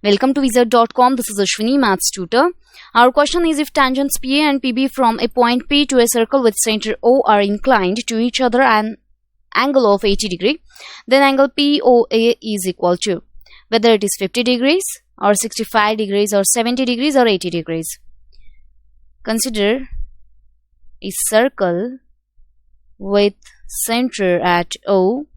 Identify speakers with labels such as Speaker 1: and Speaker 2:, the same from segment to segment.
Speaker 1: Welcome to wizard.com. This is Ashwini, Maths tutor. Our question is, if tangents PA and PB from a point P to a circle with center O are inclined to each other an angle of 80 degree, then angle POA is equal to, whether it is 50 degrees or 65 degrees or 70 degrees or 80 degrees. Consider a circle with center at O.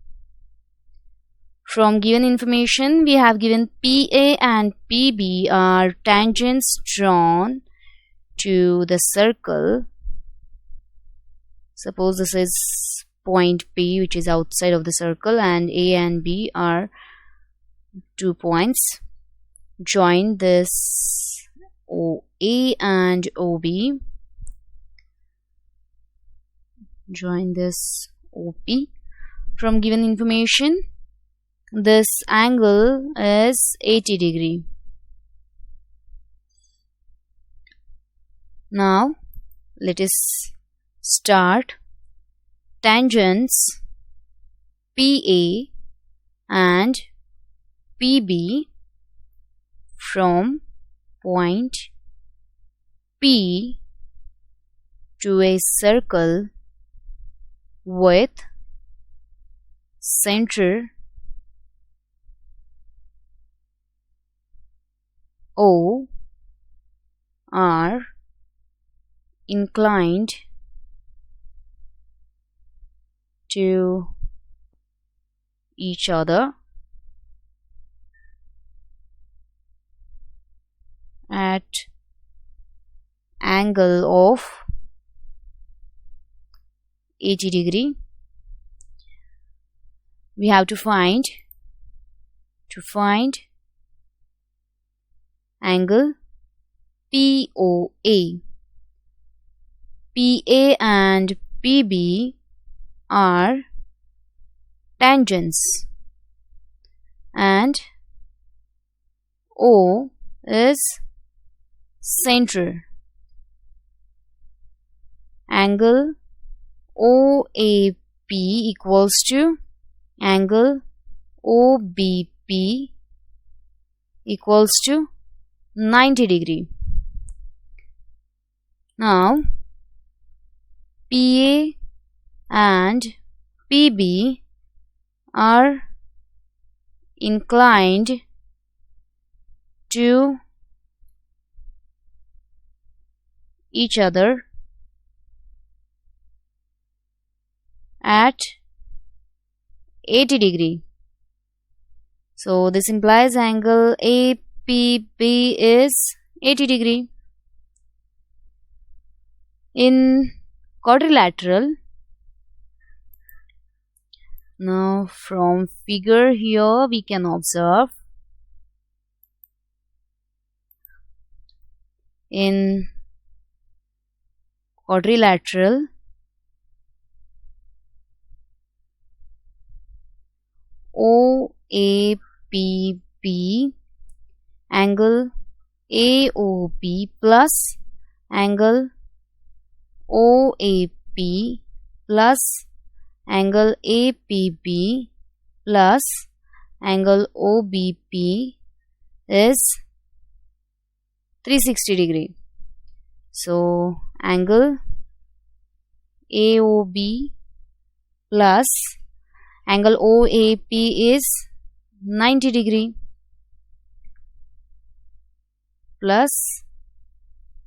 Speaker 1: From given information, we have given PA and PB are tangents drawn to the circle. Suppose this is point P, which is outside of the circle, and A and B are 2 points. Join this OA and OB. Join this OP. From given information, this angle is 80 degree. Now let us start tangents PA and PB from point P to a circle with center O are inclined to each other at angle of 80 degree. We have to find angle POA. PA and PB are tangents and O is center. Angle OAP equals to angle OBP equals to 90 degree. Now PA and PB are inclined to each other at 80 degree. So this implies angle APB is 80 degree. In quadrilateral, now from figure here we can observe in quadrilateral OAPB angle AOB plus angle OAP plus angle APB plus angle OBP is 360 degree. So angle AOB plus angle OAP is 90 degree plus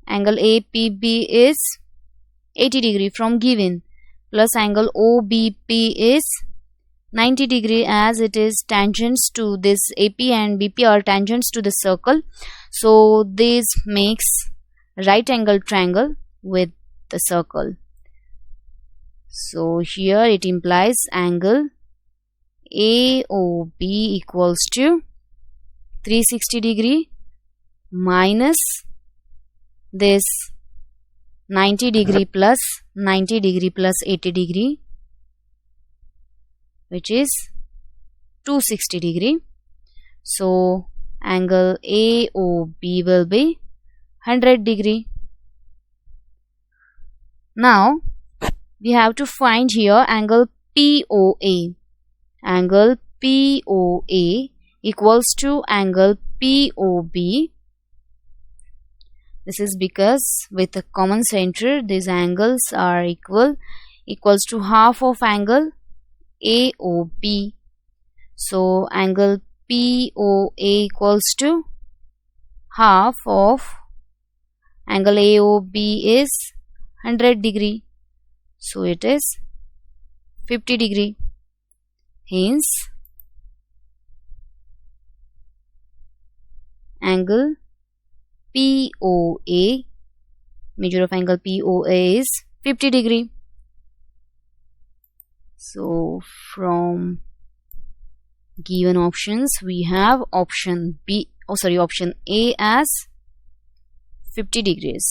Speaker 1: angle APB is 80 degree from given, plus angle OBP is 90 degree, as it is tangents to this AP and BP are tangents to the circle. So this makes right angle triangle with the circle. So here it implies angle AOB equals to 360 degree minus this 90 degree plus 90 degree plus 80 degree, which is 260 degree. So angle AOB will be 100 degree. Now we have to find here angle POA. Angle POA equals to angle POB. This is because with a common center these angles are equals to half of angle AOB. So angle POA equals to half of angle AOB is 100 degree. So it is 50 degree. Hence angle POA, measure of angle POA is 50 degree. So from given options we have option A as 50 degrees.